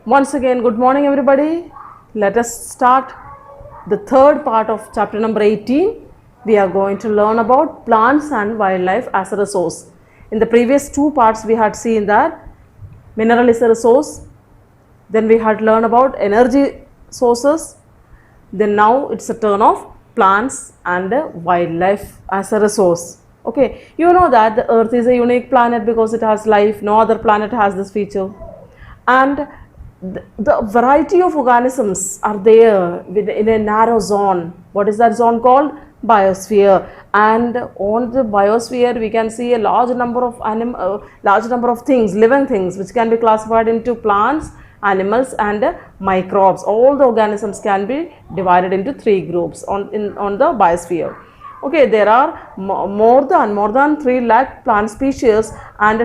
Once again, good morning everybody. Let us start the third part of chapter number 18. We are going to learn about plants and wildlife as a resource. In the previous two parts, we had seen that mineral is a resource. Then we had learned about energy sources. Then now it's a turn of plants and wildlife as a resource. Okay, you know that the earth is a unique planet because it has life. No other planet has this feature. And the variety of organisms are there in a narrow zone. What is that zone called? Biosphere. And on the biosphere we can see a large number of things, living things, which can be classified into plants, animals and microbes. All the organisms can be divided into three groups on the biosphere. Okay, there are more than 3 lakh plant species and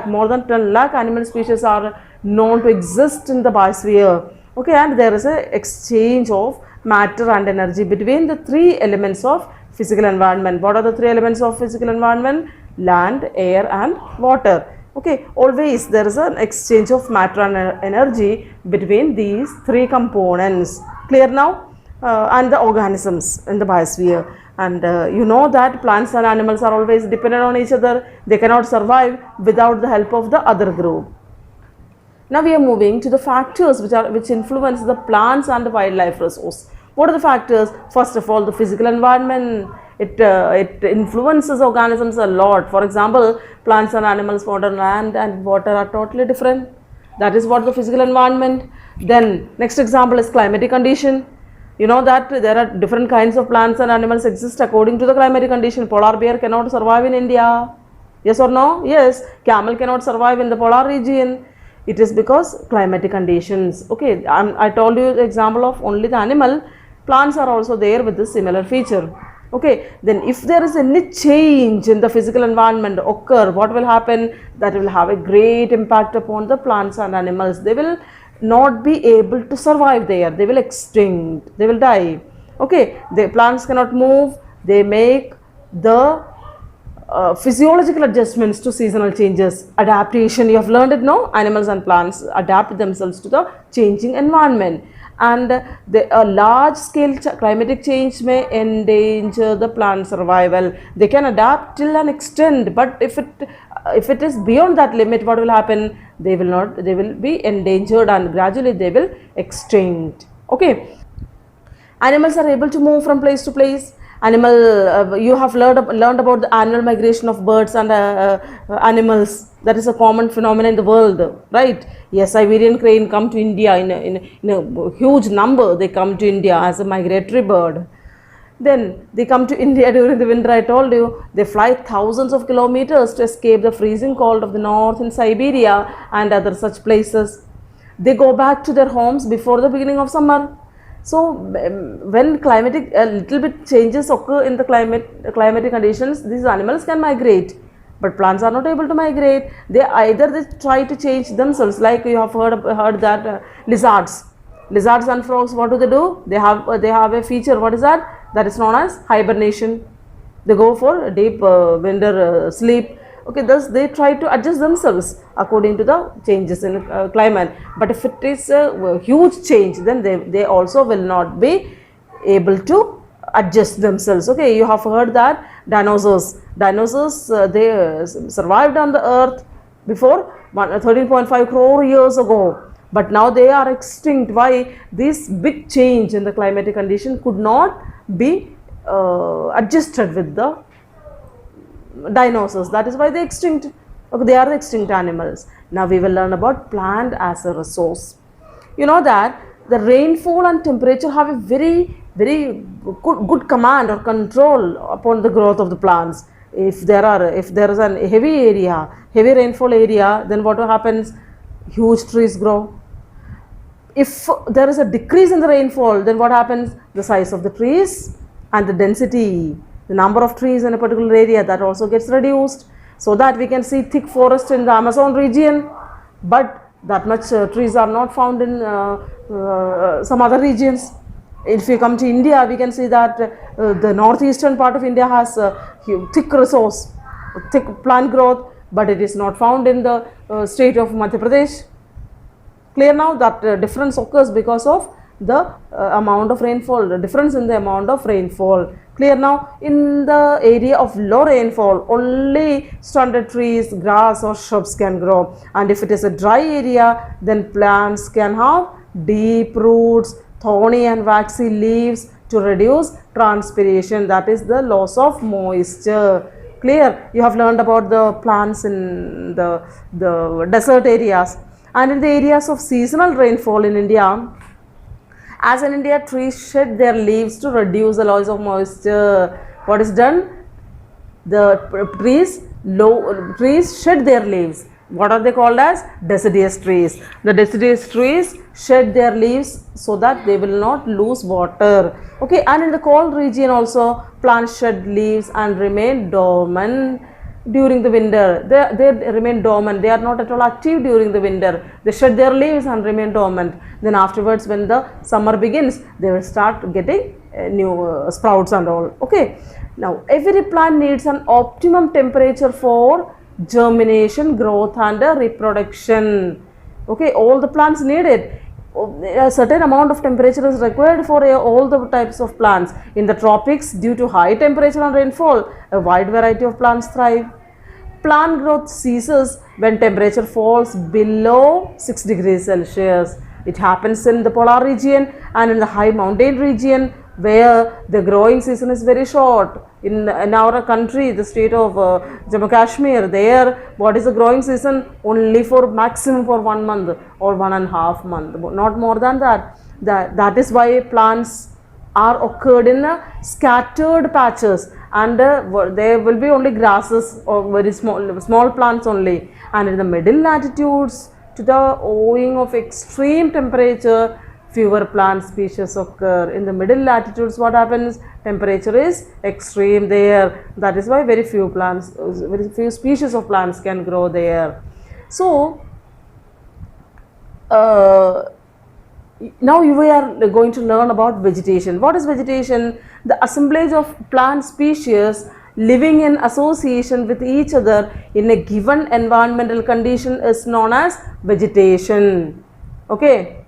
more than 10 lakh animal species are known to exist in the biosphere. Okay, and there is a exchange of matter and energy between the three elements of physical environment. What are the three elements of physical environment? Land, air and water. Okay, always there is an exchange of matter and energy between these three components. Clear now? And the organisms in the biosphere. And you know that plants and animals are always dependent on each other. They cannot survive without the help of the other group. Now we are moving to the factors which influence the plants and the wildlife resource. What are the factors? First of all, the physical environment. It influences organisms a lot. For example, plants and animals found on land and water are totally different. That is what the physical environment. Then next example is climatic condition. You know that there are different kinds of plants and animals exist according to the climatic condition. Polar bear cannot survive in India. Yes or no? Yes. Camel cannot survive in the polar region. It is because climatic conditions. Okay, I told you the example of only the animal. Plants are also there with this similar feature. Okay, then if there is any change in the physical environment occur, what will happen? That will have a great impact upon the plants and animals. They will not be able to survive there. They will extinct. They will die. Okay, the plants cannot move. They make the physiological adjustments to seasonal changes. Adaptation, you have learned it, no? Animals and plants adapt themselves to the changing environment. And a large scale climatic change may endanger the plant survival. They can adapt till an extent, but if it is beyond that limit, what will happen? They will be endangered and gradually they will extinct. Okay, animals are able to move from place to place. You have learned about the annual migration of birds and animals. That is a common phenomenon in the world, right? Yes, Iberian crane come to India in a huge number. They come to India as a migratory bird. Then they come to India during the winter. I told you they fly thousands of kilometers to escape the freezing cold of the north in Siberia and other such places. They go back to their homes before the beginning of summer. So when climatic little bit changes occur in the climatic conditions, these animals can migrate, but plants are not able to migrate. They try to change themselves, like you have heard that lizards and frogs, what do? They have a feature. What is that? That is known as hibernation. They go for deep winter sleep. Okay, thus they try to adjust themselves according to the changes in climate. But if it is a huge change, then they also will not be able to adjust themselves. Okay, you have heard that dinosaurs they survived on the earth before 13.5 crore years ago, but now they are extinct. Why? This big change in the climatic condition could not be adjusted with the dinosaurs. That is why they extinct. Okay, they are the extinct animals. Now we will learn about plant as a resource. You know that the rainfall and temperature have a very good command or control upon the growth of the plants. If there is a heavy rainfall area, then what happens? Huge trees grow. If there is a decrease in the rainfall, then what happens? The size of the trees and the density, the number of trees in a particular area, that also gets reduced, so that we can see thick forest in the Amazon region, but that much trees are not found in some other regions. If you come to India, we can see that the northeastern part of India has thick resource, thick plant growth, but it is not found in the state of Madhya Pradesh. Clear now that difference occurs because of the amount of rainfall, the difference in the amount of rainfall. Clear now. In the area of low rainfall, only stunted trees, grass or shrubs can grow, and if it is a dry area, then plants can have deep roots, thorny and waxy leaves to reduce transpiration, that is the loss of moisture. Clear. You have learned about the plants in the desert areas. And in the areas of seasonal rainfall in India, as in India, trees shed their leaves to reduce the loss of moisture. What is done? The trees shed their leaves. What are they called as? Deciduous trees. The deciduous trees shed their leaves so that they will not lose water. Okay, and in the cold region also, plants shed leaves and remain dormant during the winter. They remain dormant. They are not at all active during the winter. They shed their leaves and remain dormant. Then afterwards, when the summer begins, they will start getting new sprouts and all. Okay. Now, every plant needs an optimum temperature for germination, growth and reproduction. Okay, all the plants need it. A certain amount of temperature is required for all the types of plants. In the tropics, due to high temperature and rainfall, a wide variety of plants thrive. Plant growth ceases when temperature falls below 6 degrees Celsius. It happens in the polar region and in the high mountain region, where the growing season is very short. In our country, the state of Jammu Kashmir, there what is the growing season? Only for maximum for 1 month or 1.5 months, not more than that. That is why plants are occurred in scattered patches, and there will be only grasses or very small plants only. And in the middle latitudes, to the owing of extreme temperature, fewer plant species occur. In the middle latitudes, what happens? Temperature is extreme there. That is why very few species of plants can grow there. So, now we are going to learn about vegetation. What is vegetation? The assemblage of plant species living in association with each other in a given environmental condition is known as vegetation. Okay.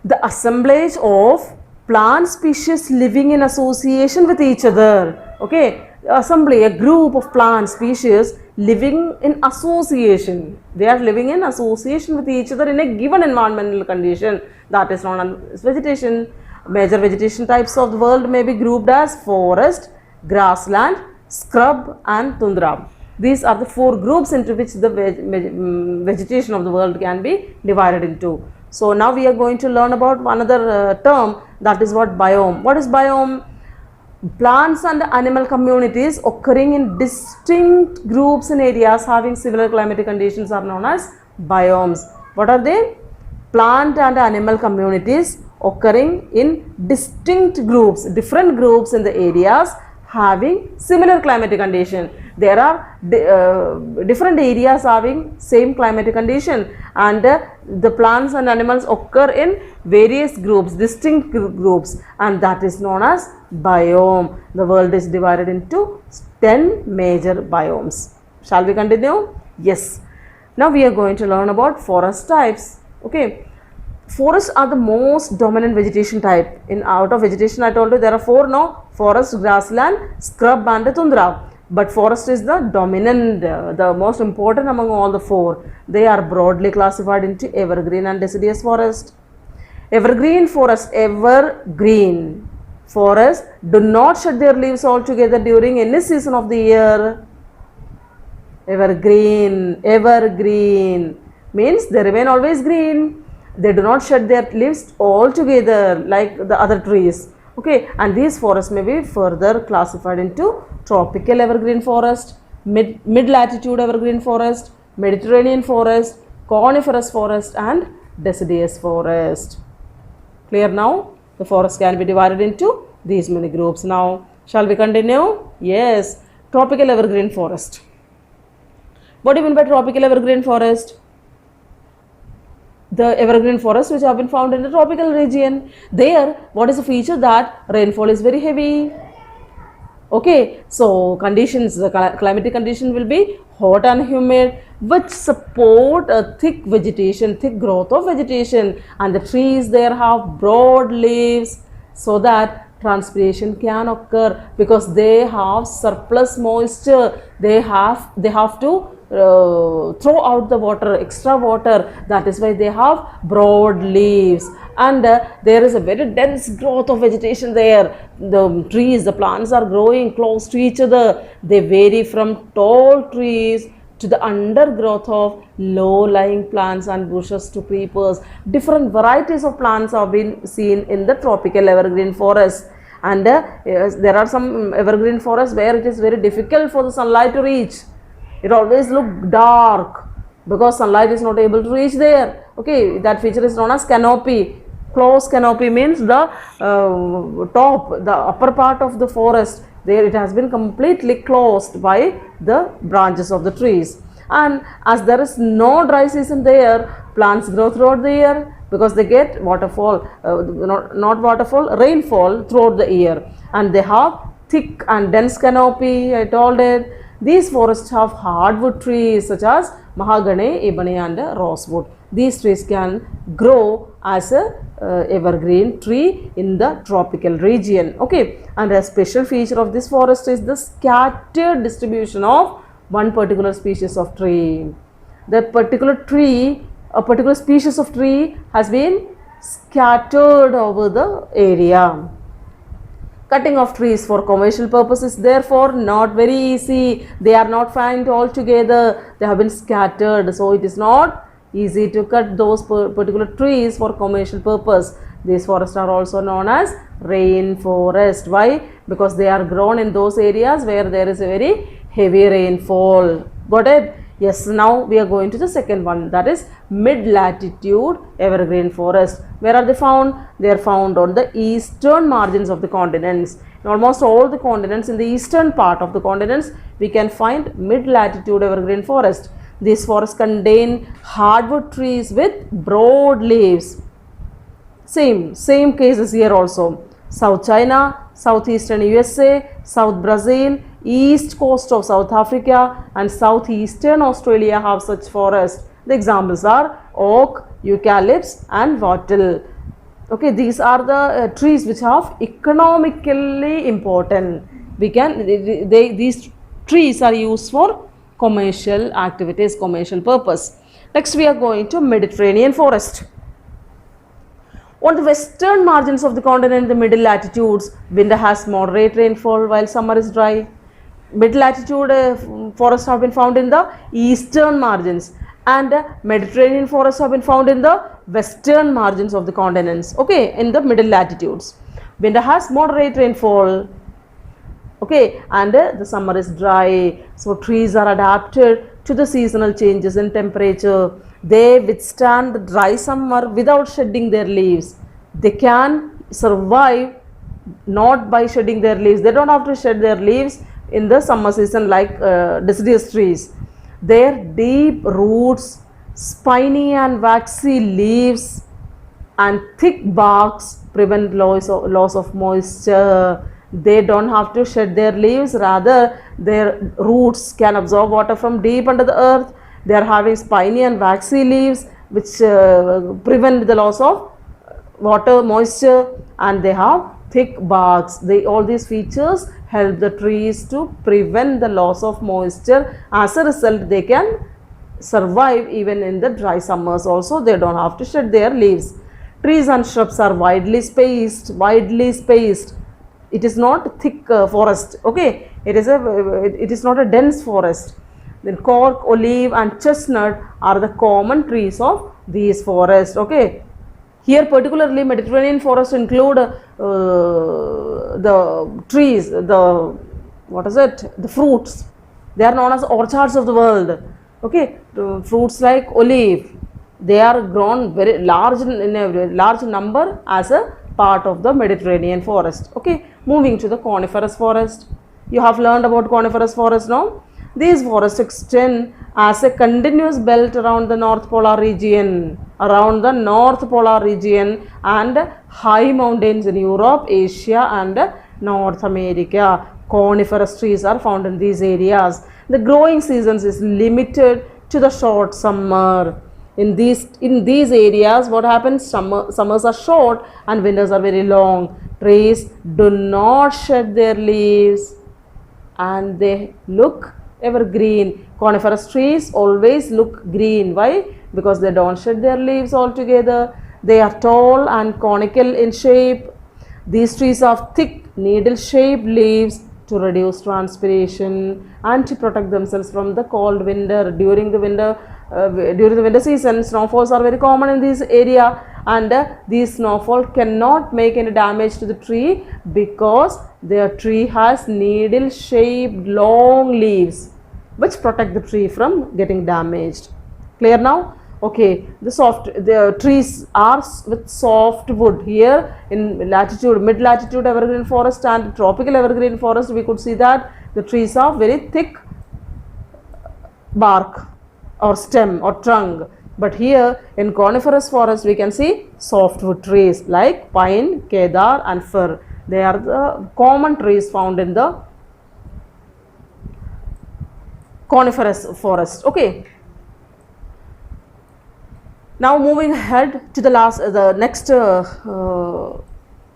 The assemblage of plant species living in association with each other. Okay. Assembly, a group of plant species living in association. They are living in association with each other in a given environmental condition. That is known as vegetation. Major vegetation types of the world may be grouped as forest, grassland, scrub and tundra. These are the 4 groups into which the vegetation of the world can be divided into. So now we are going to learn about another term, that is what biome. What is biome? Plants and animal communities occurring in distinct groups in areas having similar climatic conditions are known as biomes. What are they? Plant and animal communities occurring in distinct groups, different groups in the areas having similar climatic condition. There are different areas having same climatic condition, and the plants and animals occur in various groups, distinct groups, and that is known as biome. The world is divided into 10 major biomes. Shall we continue? Yes. Now we are going to learn about forest types. Okay. Forests are the most dominant vegetation type. In out of vegetation, I told you there are 4 now: forest, grassland, scrub and tundra. But forest is the dominant, the most important among all the 4. They are broadly classified into evergreen and deciduous forest. Evergreen forests do not shed their leaves altogether during any season of the year. Evergreen means they remain always green. They do not shed their leaves altogether like the other trees. Okay, and these forests may be further classified into tropical evergreen forest, mid-latitude evergreen forest, Mediterranean forest, coniferous forest and deciduous forest. Clear now? The forest can be divided into these many groups. Now, shall we continue? Yes. Tropical evergreen forest. What do you mean by tropical evergreen forest? The evergreen forests which have been found in the tropical region. There, what is the feature? That rainfall is very heavy. Okay, so conditions, the climatic condition will be hot and humid, which support a thick vegetation, thick growth of vegetation, and the trees there have broad leaves so that transpiration can occur because they have surplus moisture. They have to throw out the water, extra water. That is why they have broad leaves, and there is a very dense growth of vegetation there. The trees, the plants are growing close to each other. They vary from tall trees to the undergrowth of low-lying plants and bushes to creepers. Different varieties of plants have been seen in the tropical evergreen forest. And yes, there are some evergreen forests where it is very difficult for the sunlight to reach. It always look dark because sunlight is not able to reach there. Okay, that feature is known as canopy. Close canopy means the top, the upper part of the forest, there it has been completely closed by the branches of the trees. And as there is no dry season there, plants grow throughout the year because they get waterfall, not waterfall, rainfall throughout the year, and they have thick and dense canopy. I told it. These forests have hardwood trees such as mahogany, ebony, and rosewood. These trees can grow as a evergreen tree in the tropical region. Okay, and a special feature of this forest is the scattered distribution of one particular species of tree. The particular tree, a particular species of tree has been scattered over the area. Cutting of trees for commercial purposes therefore not very easy. They are not found all together. They have been scattered. So it is not easy to cut those particular trees for commercial purpose. These forests are also known as rainforest. Why? Because they are grown in those areas where there is a very heavy rainfall. Got it? Yes, now we are going to the second one, that is mid-latitude evergreen forest. Where are they found? They are found on the eastern margins of the continents. In almost all the continents, in the eastern part of the continents, we can find mid-latitude evergreen forest. These forests contain hardwood trees with broad leaves. Same cases here also. South China, southeastern USA, South Brazil, east coast of South Africa, and southeastern Australia have such forests. The examples are oak, eucalyptus, and wattle. Okay, these are the trees which have economically important. These trees are used for commercial activities, commercial purpose. Next, we are going to Mediterranean forest. On the western margins of the continent, the middle latitudes, winter has moderate rainfall while summer is dry. Middle latitude forests have been found in the eastern margins, and Mediterranean forests have been found in the western margins of the continents. Okay, in the middle latitudes, winter has moderate rainfall. Okay, and the summer is dry. So trees are adapted to the seasonal changes in temperature. They withstand the dry summer without shedding their leaves. They can survive not by shedding their leaves. They don't have to shed their leaves in the summer season like deciduous trees. Their deep roots, spiny and waxy leaves, and thick barks prevent loss of moisture. They don't have to shed their leaves, rather their roots can absorb water from deep under the earth. They are having spiny and waxy leaves which prevent the loss of water, moisture, and they have thick barks. All these features help the trees to prevent the loss of moisture. As a result, they can survive even in the dry summers also. They don't have to shed their leaves. Trees and shrubs are widely spaced. It is not thick forest. Okay, it is not a dense forest. Then cork, olive, and chestnut are the common trees of these forests. Okay, here particularly Mediterranean forests include the trees, the fruits. They are known as orchards of the world. Okay, fruits like olive, they are grown very large in a large number as a part of the Mediterranean forest. Okay, moving to the coniferous forest. You have learned about coniferous forest now. These forests extend as a continuous belt around the North Polar region, and high mountains in Europe, Asia, and North America. Coniferous trees are found in these areas. The growing seasons is limited to the short summer. In these areas, what happens? Summers are short and winters are very long. Trees do not shed their leaves and they look evergreen. Coniferous trees always look green. Why? Because they don't shed their leaves altogether. They are tall and conical in shape. These trees have thick needle-shaped leaves to reduce transpiration and to protect themselves from the cold winter. During the winter season, snowfalls are very common in this area, and these snowfall cannot make any damage to the tree because their tree has needle-shaped long leaves which protect the tree from getting damaged. Clear now? Okay, the trees are with soft wood. Here in latitude, mid latitude evergreen forest and tropical evergreen forest, we could see that the trees are very thick bark or stem or trunk. But here in coniferous forest we can see softwood trees like pine, kedar and fir. They are the common trees found in the coniferous forest. Okay. Now moving ahead to the next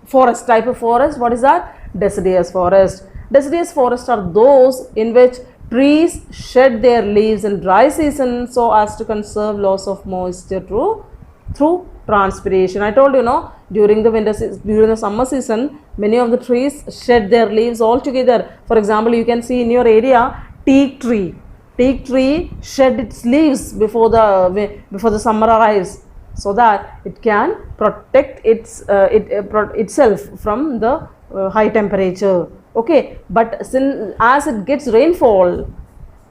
forest type of forest. What is that? Deciduous forest. Deciduous forests are those in which trees shed their leaves in dry season so as to conserve loss of moisture through transpiration. I told you, no, during the summer season, many of the trees shed their leaves altogether. For example, you can see in your area teak tree. Teak tree shed its leaves before the summer arrives, so that it can protect itself from the high temperature. Okay, but as it gets rainfall,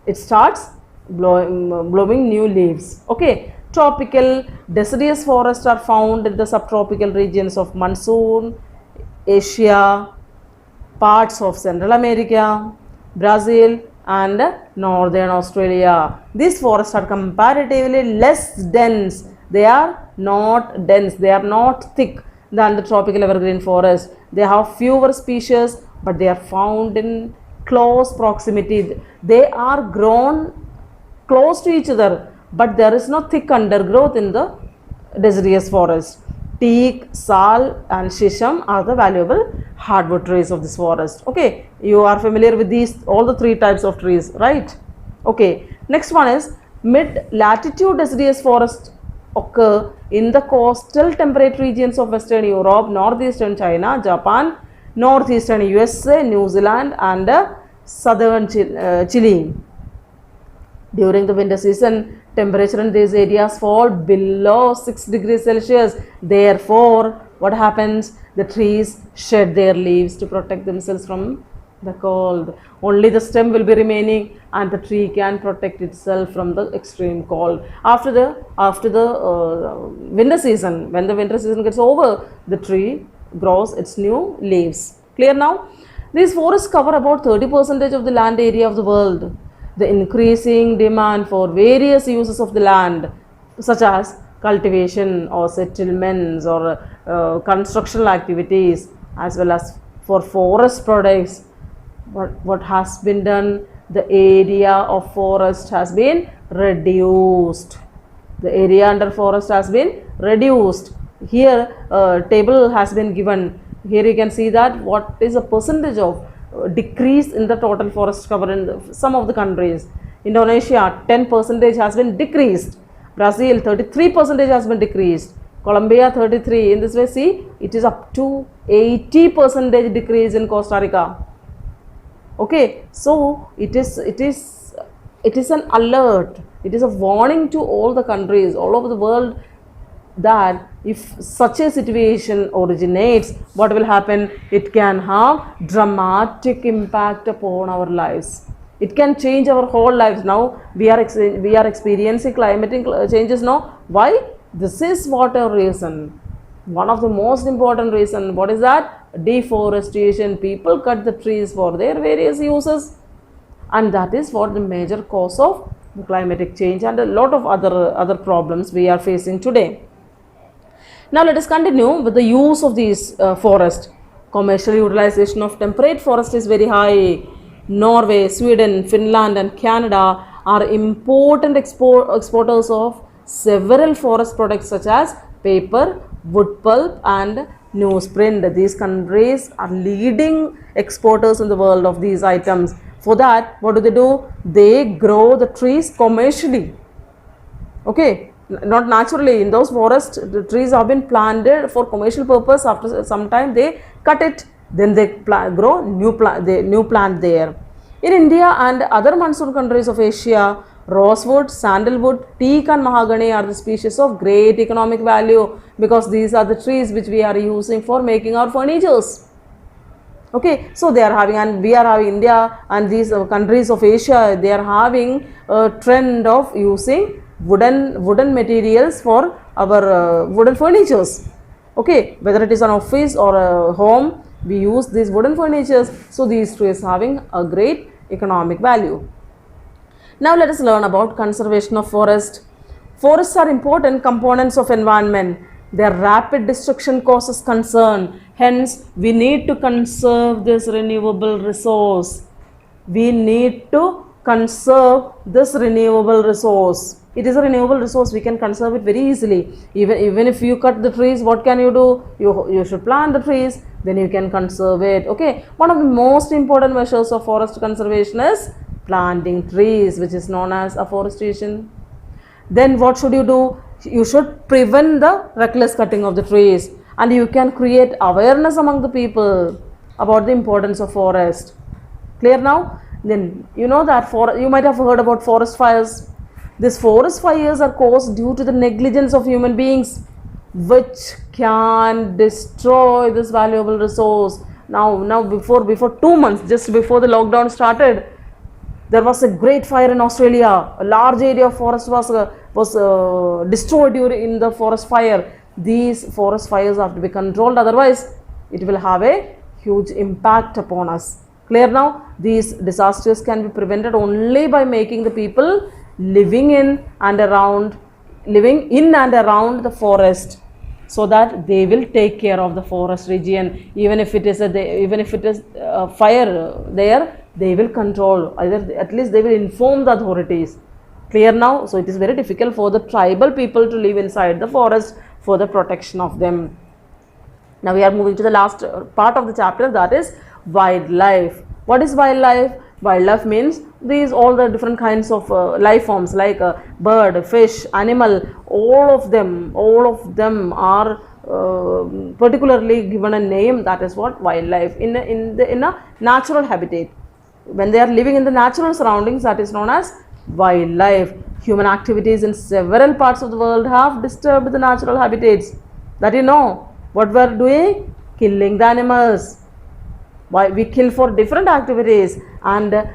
it starts blowing new leaves. Okay, tropical deciduous forests are found in the subtropical regions of monsoon, Asia, parts of Central America, Brazil and northern Australia. These forests are comparatively less dense. They are not dense, they are not thick than the tropical evergreen forest. They have fewer species, but they are found in close proximity. They are grown close to each other, but there is no thick undergrowth in the deciduous forest. Teak, sal and shisham are the valuable hardwood trees of this forest. Okay, you are familiar with all the three types of trees, right? Okay, next one is mid-latitude deciduous forests occur in the coastal temperate regions of Western Europe, northeastern China, Japan, northeastern USA, New Zealand and southern Chile. During the winter season, temperature in these areas fall below 6 degrees Celsius. Therefore, what happens? The trees shed their leaves to protect themselves from the cold. Only the stem will be remaining and the tree can protect itself from the extreme cold. After the winter season, when the winter season gets over, the tree grows its new leaves. Clear now? These forests cover about 30% of the land area of the world. The increasing demand for various uses of the land, such as cultivation or settlements or constructional activities, as well as for forest products, what has been done? The area of forest has been reduced. The area under forest has been reduced. Here table has been given. Here you can see that what is the percentage of decrease in the total forest cover in some of the countries. Indonesia 10% has been decreased. Brazil 33% has been decreased. Colombia 33. In this way, see, it is up to 80% decrease in Costa Rica. Okay, so it is an alert. It is a warning to all the countries all over the world that if such a situation originates, what will happen? It can have dramatic impact upon our lives. It can change our whole lives. Now we are experiencing climatic changes now. Why? This is what a reason. One of the most important reason. What is that? Deforestation. People cut the trees for their various uses, and that is what the major cause of the climatic change and a lot of other problems we are facing today. Now let us continue with the use of these forests. Commercial utilization of temperate forest is very high. Norway, Sweden, Finland and Canada are important exporters of several forest products such as paper, wood pulp and newsprint. These countries are leading exporters in the world of these items. For that, what do? They grow the trees commercially. Okay, not naturally. In those forests, the trees have been planted for commercial purpose. After some time, they cut it, then they grow new plant there. In India and other monsoon countries of Asia, rosewood, sandalwood, teak and mahogany are the species of great economic value, because these are the trees which we are using for making our furnitures. Okay, so they are having, and we are having, India and these countries of Asia, they are having a trend of using wooden materials for our wooden furnitures. Okay, whether it is an office or a home, we use these wooden furnitures. So these trees having a great economic value. Now let us learn about conservation of forest. Forests are important components of environment. Their rapid destruction causes concern. Hence, we need to conserve this renewable resource. We need to conserve this renewable resource. It is a renewable resource. We can conserve it very easily. Even if you cut the trees, what can you do? You should plant the trees. Then you can conserve it. Okay. One of the most important measures of forest conservation is planting trees, which is known as afforestation. Then what should you do? You should prevent the reckless cutting of the trees, and you can create awareness among the people about the importance of forest. Clear now? Then you know that you might have heard about forest fires. These forest fires are caused due to the negligence of human beings, which can destroy this valuable resource. Now before 2 months, just before the lockdown started, there was a great fire in Australia. A large area of forest was destroyed in the forest fire. These forest fires have to be controlled, otherwise it will have a huge impact upon us. Clear now? These disasters can be prevented only by making the people living in and around the forest, so that they will take care of the forest region. Even if it is a fire there, they will control, either at least they will inform the authorities. Clear now? So it is very difficult for the tribal people to live inside the forest for the protection of them. Now we are moving to the last part of the chapter, that is wildlife. What is wildlife? Wildlife means these all the different kinds of life forms, like bird, fish, animal. All of them are particularly given a name, that is what wildlife, in a natural habitat. When they are living in the natural surroundings, that is known as wildlife. Human activities in several parts of the world have disturbed the natural habitats. That you know, what we are doing? Killing the animals. Why we kill for different activities, and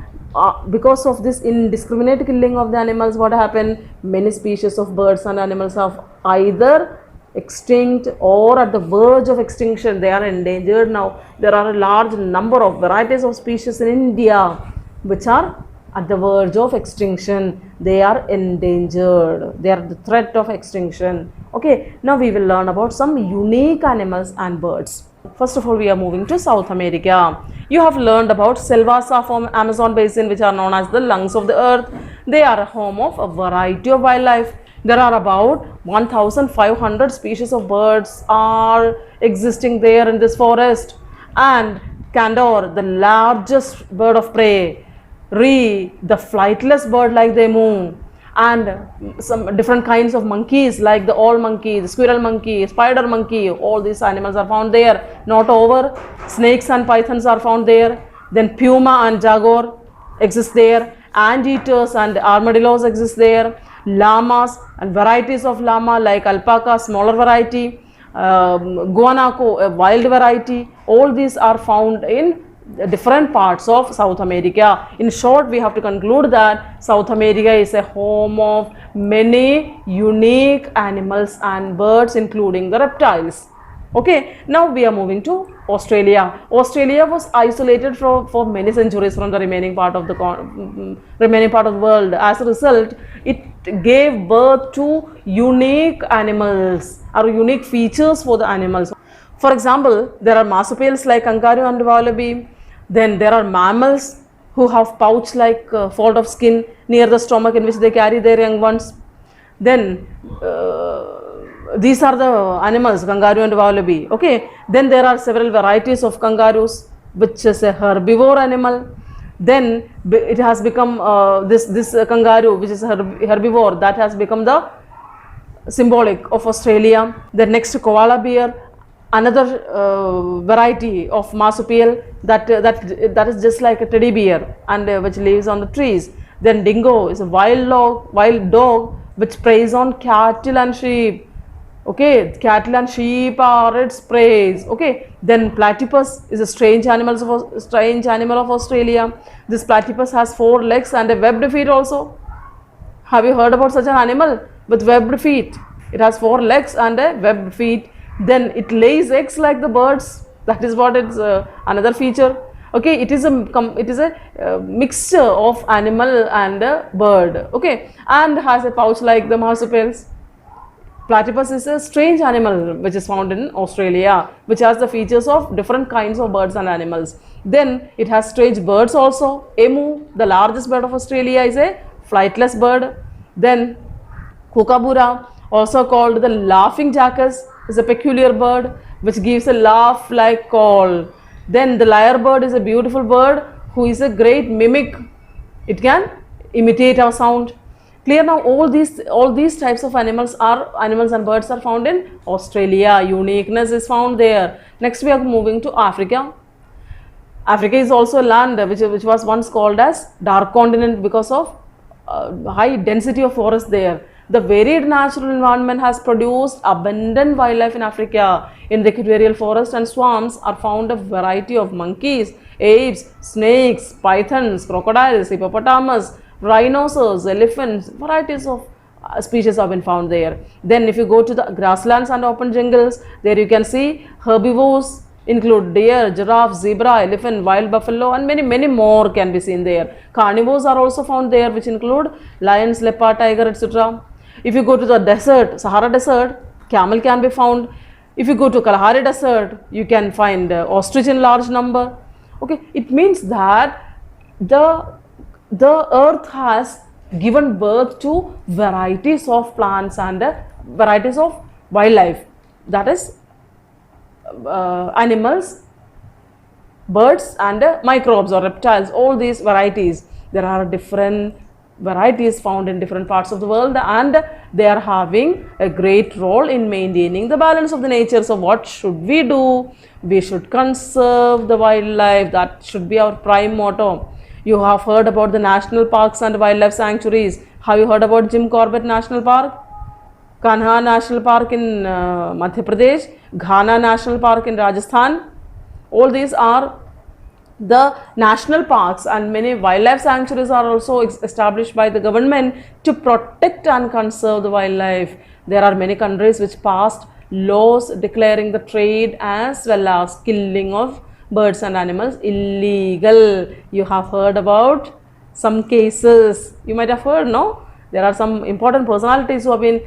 because of this indiscriminate killing of the animals, what happened? Many species of birds and animals have either extinct or at the verge of extinction. They are endangered now. There are a large number of varieties of species in India which are at the verge of extinction. They are endangered. They are the threat of extinction. Okay, now we will learn about some unique animals and birds. First of all, we are moving to South America. You have learned about selvas from Amazon basin, which are known as the lungs of the earth. They are a home of a variety of wildlife. There are about 1,500 species of birds are existing there in this forest. And Condor, the largest bird of prey, Ree, the flightless bird like the emu, and some different kinds of monkeys like the owl monkey, the squirrel monkey, spider monkey. All these animals are found there. Not over, snakes and pythons are found there. Then puma and jaguar exist there. Anteaters and armadillos exist there. Llamas and varieties of llama like alpaca, smaller variety, guanaco, a wild variety. All these are found in different parts of South America. In short, we have to conclude that South America is a home of many unique animals and birds, including the reptiles. Okay, now we are moving to Australia. Australia was isolated for many centuries from the remaining part of the world. As a result, it gave birth to unique animals or unique features for the animals. For example, there are marsupials like kangaroo and wallaby. Then there are mammals who have pouch like fold of skin near the stomach in which they carry their young ones. Then these are the animals, kangaroo and wallaby. Okay, then there are several varieties of kangaroos, which is a herbivore animal. Then it has become this kangaroo, which is herbivore, that has become the symbolic of Australia. The next, koala bear, another variety of marsupial that is just like a teddy bear and which lives on the trees. Then dingo is a wild dog which preys on cattle and sheep. Okay, cattle and sheep are its prey. Okay, then platypus is a strange animal of Australia. This platypus has 4 legs and a webbed feet also. Have you heard about such an animal with webbed feet? It has 4 legs and a webbed feet. Then it lays eggs like the birds. That is what it's another feature. Okay, it is a mixture of animal and a bird. Okay, and has a pouch like the marsupials. Platypus is a strange animal which is found in Australia, which has the features of different kinds of birds and animals. Then it has strange birds also. Emu, the largest bird of Australia, is a flightless bird. Then kookaburra, also called the laughing jackass, is a peculiar bird which gives a laugh like call. Then the lyrebird is a beautiful bird who is a great mimic. It can imitate our sound. Clear now? All these types of animals and birds are found in Australia. Uniqueness is found there. Next we are moving to Africa. Africa is also a land which was once called as dark continent because of high density of forest there. The varied natural environment has produced abundant wildlife in Africa. In the equatorial forest and swamps are found a variety of monkeys, apes, snakes, pythons, crocodiles, hippopotamus, rhinoceros, elephants, varieties of species have been found there. Then if you go to the grasslands and open jungles, there you can see herbivores include deer, giraffe, zebra, elephant, wild buffalo and many more can be seen there. Carnivores are also found there, which include lions, leopard, tiger, etc. If you go to the desert, Sahara desert, camel can be found. If you go to Kalahari desert, you can find ostrich in large number. Okay, it means that the earth has given birth to varieties of plants and varieties of wildlife, that is animals, birds and microbes or reptiles. All these varieties, there are different varieties found in different parts of the world and they are having a great role in maintaining the balance of the nature. So what should we do? We should conserve the wildlife. That should be our prime motto. You have heard about the national parks and wildlife sanctuaries. Have you heard about Jim Corbett National Park? Kanha National Park in Madhya Pradesh, Ghana National Park in Rajasthan. All these are the national parks and many wildlife sanctuaries are also established by the government to protect and conserve the wildlife. There are many countries which passed laws declaring the trade as well as killing of birds and animals illegal. You have heard about some cases. You might have heard, no? There are some important personalities who have been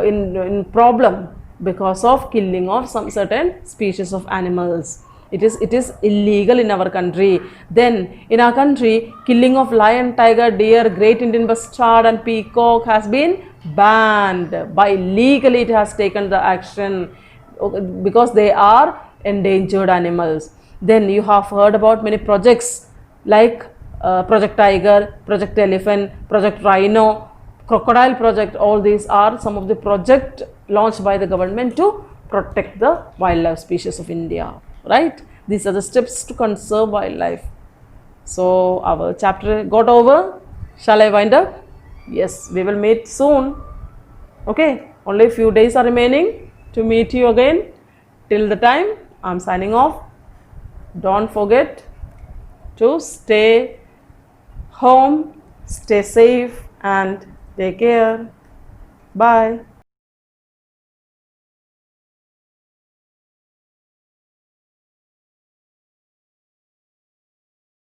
in problem because of killing of some certain species of animals. It is illegal in our country. Then in our country, killing of lion, tiger, deer, great Indian bustard and peacock has been banned. By legally it has taken the action because they are endangered animals. Then you have heard about many projects like Project Tiger, Project Elephant, Project Rhino, Crocodile Project. All these are some of the projects launched by the government to protect the wildlife species of India. Right? These are the steps to conserve wildlife. So our chapter got over. Shall I wind up? Yes, we will meet soon. Okay, only a few days are remaining to meet you again. Till the time, I am signing off. Don't forget to stay home, stay safe and take care. Bye.